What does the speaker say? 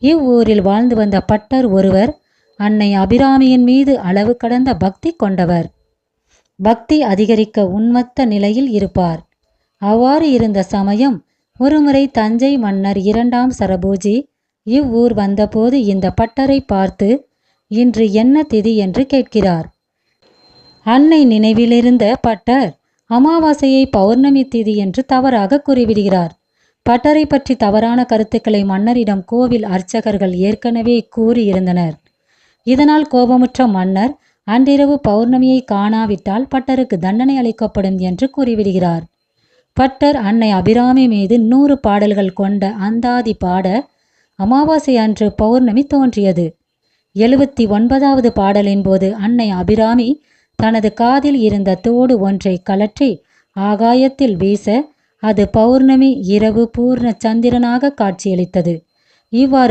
இவ்வூரில் வாழ்ந்து வந்த பட்டர் ஒருவர் அன்னை அபிராமியின் மீது அளவு கடந்த பக்தி கொண்டவர். பக்தி அதிகரிக்க உன்மத்த நிலையில் இருப்பார். அவ்வாறு இருந்த சமயம் ஒருமுறை தஞ்சை மன்னர் 2ஆம் சரபோஜி இவ்வூர் வந்தபோது இந்த பட்டரை பார்த்து, இன்று என்ன திதி என்று கேட்கிறார். அன்னை நினைவிலிருந்த பட்டர் அமாவாசையை பௌர்ணமி திதி என்று தவறாக கூறிவிடுகிறார். பட்டரை பற்றி தவறான கருத்துக்களை மன்னரிடம் கோவில் அர்ச்சகர்கள் ஏற்கனவே கூறியிருந்தனர். இதனால் கோபமுற்ற மன்னர் அன்றிரவு பௌர்ணமியை காணாவிட்டால் பட்டருக்கு தண்டனை அளிக்கப்படும் என்று கூறிவிடுகிறார். பட்டர் அன்னை அபிராமி மீது 100 பாடல்கள் கொண்ட அந்தாதி பாட அமாவாசை அன்று பௌர்ணமி தோன்றியது. 79வது பாடலின் போது அன்னை அபிராமி தனது காதில் இருந்த தோடு ஒன்றை கலற்றி ஆகாயத்தில் வீச அது பௌர்ணமி இரவு பூர்ண சந்திரனாக காட்சியளித்தது. இவ்வாறு